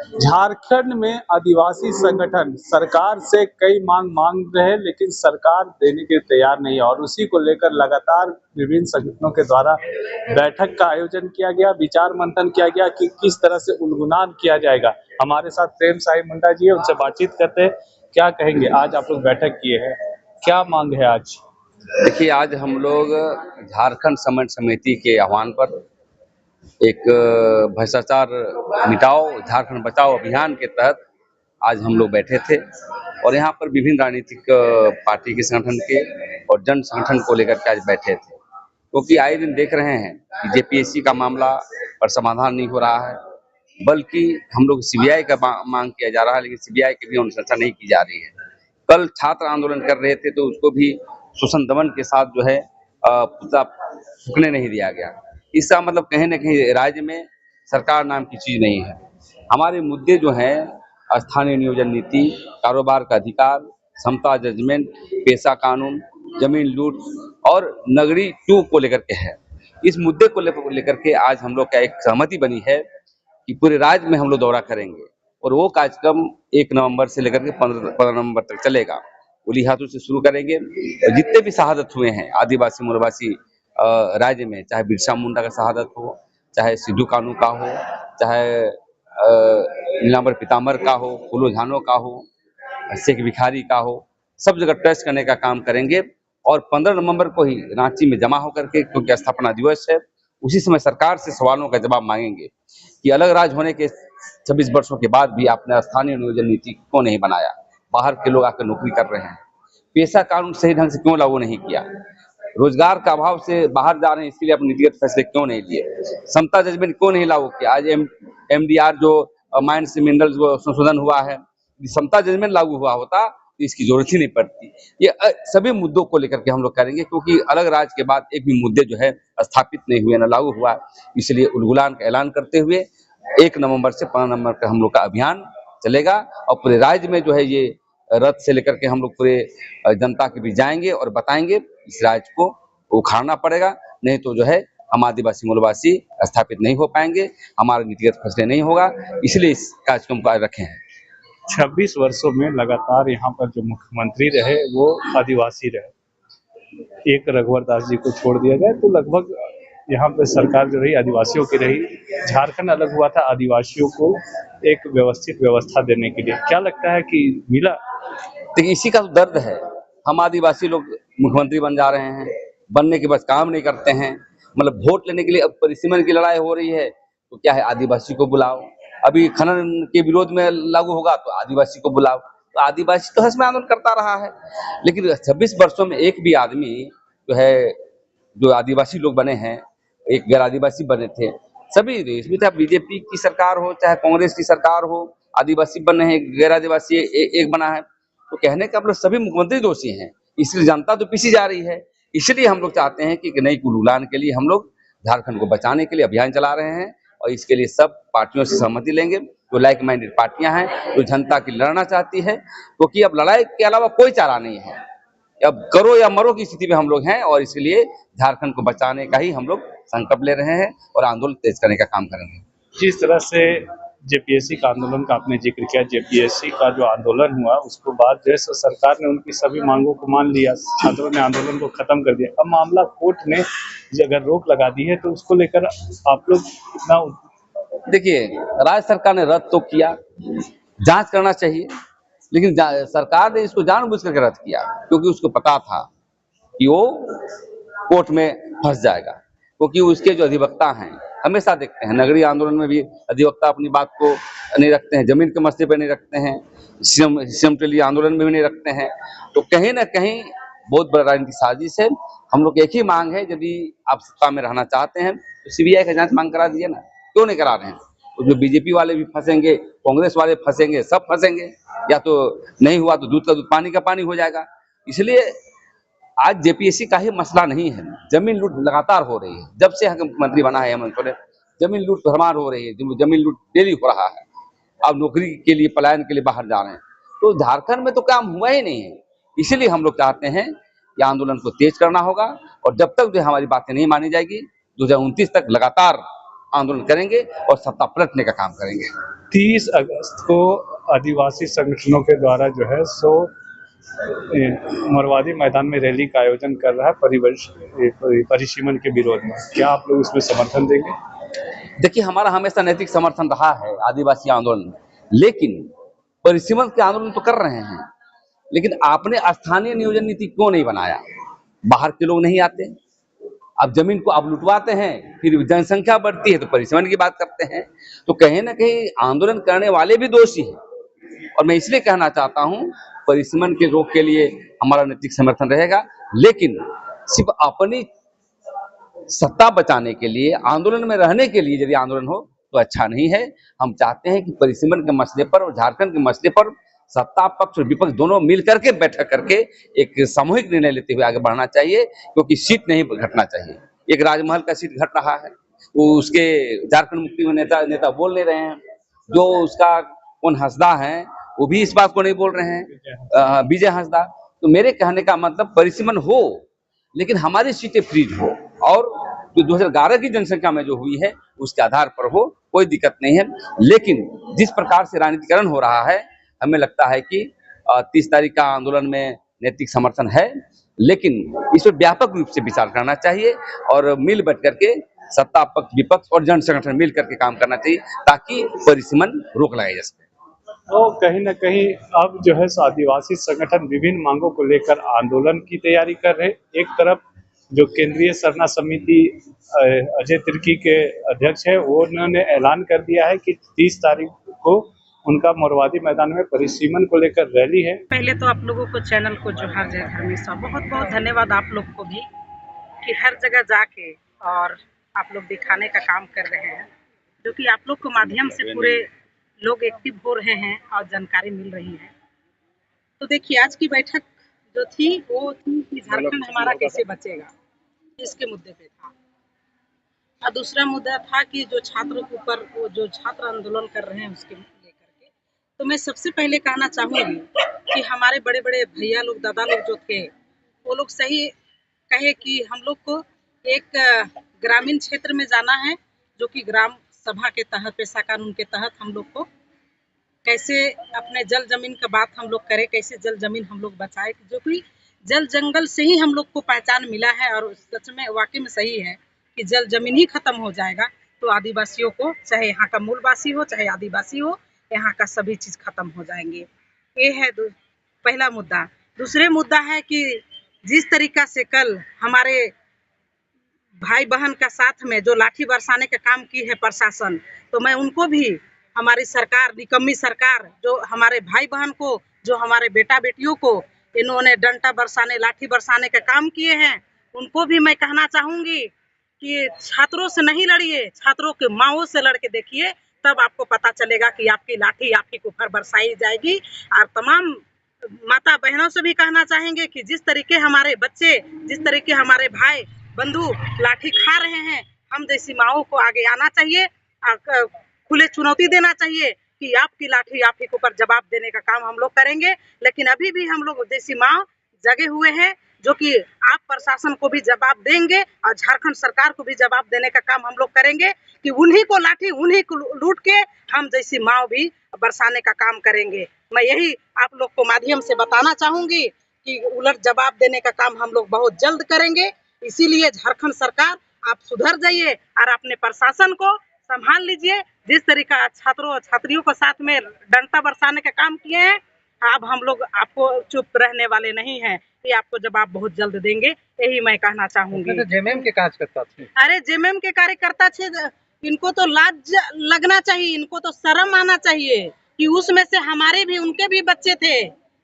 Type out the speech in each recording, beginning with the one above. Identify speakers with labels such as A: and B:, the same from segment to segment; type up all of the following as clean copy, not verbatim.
A: झारखंड में आदिवासी संगठन सरकार से कई मांग रहे हैं, लेकिन सरकार देने के लिए तैयार नहीं है और उसी को लेकर लगातार विभिन्न संगठनों के द्वारा बैठक का आयोजन किया गया, विचार मंथन किया गया कि किस तरह से उन्मूलन किया जाएगा। हमारे साथ प्रेम साहिब मुंडा जी है, उनसे बातचीत करते हैं। क्या कहेंगे, आज आप लोग बैठक किए हैं, क्या मांग है आज?
B: देखिए, आज हम लोग झारखंड समन्वय समिति के आह्वान पर एक भ्रष्टाचार मिटाओ झारखंड बचाओ अभियान के तहत आज हम लोग बैठे थे और यहाँ पर विभिन्न राजनीतिक पार्टी के संगठन के और जन संगठन को लेकर के आज बैठे थे, क्योंकि आए दिन देख रहे हैं कि जेपीएससी का मामला पर समाधान नहीं हो रहा है, बल्कि हम लोग सीबीआई का मांग किया जा रहा है, लेकिन सीबीआई की भी अनुशंसा नहीं की जा रही है। कल छात्र आंदोलन कर रहे थे तो उसको भी शोषण दमन के साथ जो है फूकने नहीं दिया गया। इसका मतलब कहीं न कहीं राज्य में सरकार नाम की चीज नहीं है। हमारे मुद्दे जो हैं स्थानीय नियोजन नीति, कारोबार का अधिकार, समता जजमेंट, पेशा कानून, जमीन लूट और नगरी 2 को लेकर के है। इस मुद्दे को लेकर के आज हम लोग का एक सहमति बनी है कि पूरे राज्य में हम लोग दौरा करेंगे और वो कार्यक्रम 1 नवंबर से लेकर के 15 नवंबर तक चलेगा। उलीहातू से शुरू करेंगे। जितने भी शहादत हुए हैं आदिवासी मूलवासी राज्य में, चाहे बिरसा मुंडा का शहादत हो, चाहे सिद्धू कानू का हो, चाहे नीलांबर पीताम्बर का हो, फूलो झानो का हो, शेख भिखारी का हो, सब जगह ट्रेस करने का काम करेंगे और 15 नवंबर को ही रांची में जमा होकर के, क्योंकि स्थापना दिवस है, उसी समय सरकार से सवालों का जवाब मांगेंगे कि अलग राज्य होने के 26 वर्षों के बाद भी आपने स्थानीय नियोजन नीति क्यों नहीं बनाया, बाहर के लोग आकर नौकरी कर रहे हैं, पेशा कानून सही ढंग से क्यों लागू नहीं किया, रोजगार का अभाव से बाहर जा रहे हैं इसके लिए अपने नीतिगत फैसले क्यों नहीं लिए, समता जजमेंट क्यों नहीं लागू किया। आज एमडीआर जो माइंस मिनरल्स संशोधन हुआ है, समता जजमेंट लागू हुआ होता तो इसकी जरूरत ही नहीं पड़ती। ये सभी मुद्दों को लेकर के हम लोग करेंगे, क्योंकि अलग राज्य के बाद एक भी मुद्दे जो है स्थापित नहीं हुए, न लागू हुआ, इसलिए उलगुलान का ऐलान करते हुए 1 नवंबर से 5 नवंबर का हम लोग का अभियान चलेगा और पूरे राज्य में जो है ये रथ से लेकर के हम लोग पूरे जनता के बीच जाएंगे और बताएंगे इस राज्य को उखाड़ना पड़ेगा, नहीं तो जो है हम आदिवासी मूलवासी स्थापित नहीं हो पाएंगे, हमारे नीतिगत फैसले नहीं होगा, इसलिए इस कार्यक्रम को आज रखे हैं।
A: 26 वर्षों में लगातार यहाँ पर जो मुख्यमंत्री रहे वो आदिवासी रहे, एक रघुवर दास जी को छोड़ दिया जाए तो लगभग यहाँ पे सरकार जो रही आदिवासियों की रही। झारखंड अलग हुआ था आदिवासियों को एक व्यवस्थित व्यवस्था देने के लिए, क्या लगता है कि मिला?
B: देखिए, इसी का तो दर्द है। हम आदिवासी लोग मुख्यमंत्री बन जा रहे हैं, बनने के बाद काम नहीं करते हैं, मतलब वोट लेने के लिए अब परिसीमन की लड़ाई हो रही है तो क्या है, आदिवासी को बुलाओ, अभी खनन के विरोध में लागू होगा तो आदिवासी को बुलाओ, तो आदिवासी तो हंस में आंदोलन करता रहा है। लेकिन 26 वर्षों में एक भी आदमी जो है, जो आदिवासी लोग बने हैं, एक गैर आदिवासी बने थे, सभी देश में, चाहे बीजेपी की सरकार हो चाहे कांग्रेस की सरकार हो, आदिवासी बने हैं, गैर आदिवासी एक बना है, तो कहने का मतलब सभी मुख्यमंत्री दोषी हैं, इसलिए जनता तो पीछी जा रही है। इसलिए हम लोग चाहते हैं कि नई उलगुलान के लिए हम लोग झारखंड को बचाने के लिए अभियान चला रहे हैं और इसके लिए सब पार्टियों से सहमति लेंगे, जो लाइक माइंडेड पार्टियां हैं, जो जनता की लड़ना चाहती है, क्योंकि अब लड़ाई के अलावा कोई चारा नहीं है, अब करो या मरो की स्थिति में हम लोग हैं और इसलिए झारखंड को बचाने का ही हम लोग संकल्प ले रहे हैं और आंदोलन तेज करने का काम करेंगे।
A: जिस तरह से जेपीएससी का आंदोलन का आपने जिक्र किया, जेपीएससी का जो आंदोलन हुआ उसके बाद जो है सरकार ने उनकी सभी मांगों को मान लिया, छात्रों ने आंदोलन को खत्म कर दिया, अब मामला कोर्ट ने अगर रोक लगा दी है तो उसको लेकर आप लोग कितना?
B: देखिए, राज्य सरकार ने रद्द तो किया, जांच करना चाहिए, लेकिन सरकार ने इसको जानबूझ करके रद्द किया क्योंकि उसको पता था कि वो कोर्ट में फंस जाएगा, क्योंकि उसके जो अधिवक्ता हैं, हमेशा देखते हैं नगरीय आंदोलन में भी अधिवक्ता अपनी बात को नहीं रखते हैं, जमीन के मसले पर नहीं रखते हैं, सीएम के लिए आंदोलन में भी नहीं रखते हैं, तो कहीं ना कहीं बहुत बड़ा राजनीतिक साजिश है। हम लोग एक ही मांग है, यदि आप सत्ता में रहना चाहते हैं तो सीबीआई का जांच मांग करा दीजिए ना, क्यों नहीं करा रहे हैं? तो जो बीजेपी वाले भी फंसेंगे, कांग्रेस वाले फंसेंगे, सब फंसेंगे, या तो नहीं हुआ तो दूध का दूध पानी का पानी हो जाएगा। इसलिए आज जेपीएससी का ही मसला नहीं है, जमीन लूट लगातार हो रही है, जब से मुख्यमंत्री बना है हेमंत सोरेन, जमीन लूट भरमार हो रही है, जमीन लूट डेली हो रहा है, अब नौकरी के लिए पलायन के लिए बाहर जा रहे हैं, तो झारखंड में तो काम हुआ ही नहीं है। इसीलिए हम लोग चाहते हैं कि आंदोलन को तेज करना होगा और जब तक जो हमारी बातें नहीं मानी जाएगी 2029 तक लगातार आंदोलन करेंगे और सत्ता पलटने का काम करेंगे।
A: 30 अगस्त को आदिवासी संगठनों के द्वारा जो है सो मोरवादी मैदान में रैली का आयोजन कर रहा है परिसीमन के विरोध में। क्या आप लोग इसमें समर्थन देंगे?
B: देखिए, हमारा हमेशा नैतिक समर्थन रहा है आदिवासी आंदोलन में, लेकिन परिसीमन के आंदोलन तो कर रहे हैं, लेकिन आपने स्थानीय नियोजन नीति क्यों नहीं बनाया? बाहर के लोग नहीं आते, अब जमीन को आप लुटवाते हैं, फिर जनसंख्या बढ़ती है तो परिसीमन की बात करते हैं। तो कहीं ना कहीं आंदोलन करने वाले भी दोषी हैं, और मैं इसलिए कहना चाहता हूं परिसीमन के रोक के लिए हमारा नैतिक समर्थन रहेगा, लेकिन सिर्फ अपनी सत्ता बचाने के लिए, आंदोलन में रहने के लिए यदि आंदोलन हो तो अच्छा नहीं है। हम चाहते हैं कि परिसीमन के मसले पर और झारखंड के मसले पर सत्ता पक्ष और विपक्ष दोनों मिल करके बैठक करके एक सामूहिक निर्णय लेते हुए आगे बढ़ना चाहिए, क्योंकि सीट नहीं घटना चाहिए। एक राजमहल का सीट घट रहा है, वो उसके झारखंड मुक्ति में नेता बोल नहीं रहे हैं, जो उसका कौन हंसदा है वो भी इस बात को नहीं बोल रहे हैं, विजय हंसदा। तो मेरे कहने का मतलब परिसीमन हो, लेकिन हमारी सीटें फ्रीज हो, और जो 2011 की जनसंख्या में जो हुई है उसके आधार पर हो, कोई दिक्कत नहीं है। लेकिन जिस प्रकार से राजनीतिकरण हो रहा है, हमें लगता है कि 30 तारीख का आंदोलन में नैतिक समर्थन है, लेकिन इस पर व्यापक रूप से विचार करना चाहिए और मिल बैठ करके सत्ता पक्ष, विपक्ष और जन संगठन मिल करके काम करना चाहिए, ताकि परिसीमन रोक लगाई जा सके।
A: तो कहीं न कहीं अब जो है आदिवासी संगठन विभिन्न मांगों को लेकर आंदोलन की तैयारी कर रहे। एक तरफ जो केंद्रीय सरना समिति अजय तिर्की के अध्यक्ष है, वो उन्होंने ऐलान कर दिया है कि 30 तारीख को उनका मोरवादी मैदान में परिसीमन को लेकर रैली है।
C: पहले तो आप लोगों को, चैनल को जोहार जय धर्मेश, बहुत बहुत धन्यवाद आप लोग को भी कि हर जगह जाके और आप लोग दिखाने का काम कर रहे हैं, जो कि आप लोग के माध्यम से पूरे लोग एक्टिव हो रहे हैं और जानकारी मिल रही है। तो देखिए, आज की बैठक जो थी वो थी कि झारखंड हमारा कैसे बचेगा, इसके मुद्दे पे था। और दूसरा मुद्दा था कि जो छात्रों के ऊपर, वो जो छात्र आंदोलन कर रहे हैं उसके लेकर के। तो मैं सबसे पहले कहना चाहूँगी कि हमारे बड़े बड़े भैया लोग, दादा लोग जो थे, वो लोग सही कहे कि हम लोग को एक ग्रामीण क्षेत्र में जाना है, जो कि ग्राम सभा के तहत, पेशा कानून के तहत हम लोग को कैसे अपने जल जमीन का बात हम लोग करें, कैसे जल जमीन हम लोग बचाए, जो कि जल जंगल से ही हम लोग को पहचान मिला है। और सच में वाकई में सही है कि जल जमीन ही खत्म हो जाएगा तो आदिवासियों को, चाहे यहाँ का मूलवासी हो चाहे आदिवासी हो, यहाँ का सभी चीज खत्म हो जाएंगे। ये है पहला मुद्दा। दूसरे मुद्दा है कि जिस तरीका से कल हमारे भाई बहन का साथ में जो लाठी बरसाने का काम की है प्रशासन, तो मैं उनको भी, हमारी सरकार, निकम्मी सरकार, जो हमारे भाई बहन को, जो हमारे बेटा बेटियों को इन्होंने डंडा बरसाने, लाठी बरसाने का काम किए हैं, उनको भी मैं कहना चाहूंगी कि छात्रों से नहीं लड़िए, छात्रों के माओं से लड़के देखिए, तब आपको पता चलेगा कि आपकी लाठी आपके ऊपर बरसाई जाएगी। और तमाम माता बहनों से भी कहना चाहेंगे कि जिस तरीके हमारे बच्चे, जिस तरीके हमारे भाई बंधु लाठी खा रहे हैं, हम जैसी माओं को आगे आना चाहिए और खुले चुनौती देना चाहिए कि आपकी लाठी आप ही के ऊपर जवाब देने का काम हम लोग करेंगे। लेकिन अभी भी हम लोग जैसी माँ जगे हुए हैं, जो कि आप प्रशासन को भी जवाब देंगे और झारखंड सरकार को भी जवाब देने का काम हम लोग करेंगे कि उन्हीं को लाठी, उन्हीं को लूट के हम जैसी माँ भी बरसाने का काम करेंगे। मैं यही आप लोग को माध्यम से बताना चाहूंगी कि उलट जवाब देने का काम हम लोग बहुत जल्द करेंगे। इसीलिए झारखंड सरकार, आप सुधर जाइए और अपने प्रशासन को संभाल लीजिए। जिस तरीका छात्रों और छात्रियों को साथ में डंडा बरसाने का काम किए हैं, अब हम लोग आपको चुप रहने वाले नहीं हैं, ये आपको जवाब बहुत जल्द देंगे, यही मैं कहना चाहूंगी।
D: जेएमएम के कार्यकर्ता थे।
C: अरे जेएमएम के कार्यकर्ता थे, इनको तो लाज लगना चाहिए, इनको तो शर्म आना चाहिए कि उसमें से हमारे भी, उनके भी बच्चे थे।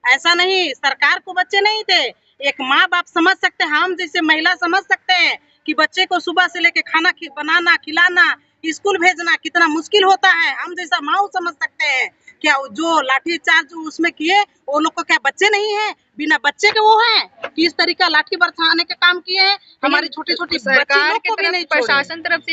C: ऐसा नहीं सरकार को बच्चे नहीं थे। एक माँ बाप समझ सकते हैं, हम जैसे महिला समझ सकते हैं कि बच्चे को सुबह से लेके खाना बनाना, खिलाना, स्कूल भेजना कितना मुश्किल होता है। हम जैसा माँ समझ सकते हैं। क्या जो लाठी चार्ज उसमें किए, वो लोग को क्या बच्चे नहीं है? बिना बच्चे के वो हैं कि इस तरीका लाठी बरसाने के काम किए हैं। हमारी छोटी छोटी बच्ची लोग को भी नहीं छोड़े।
E: प्रशासन तरफ से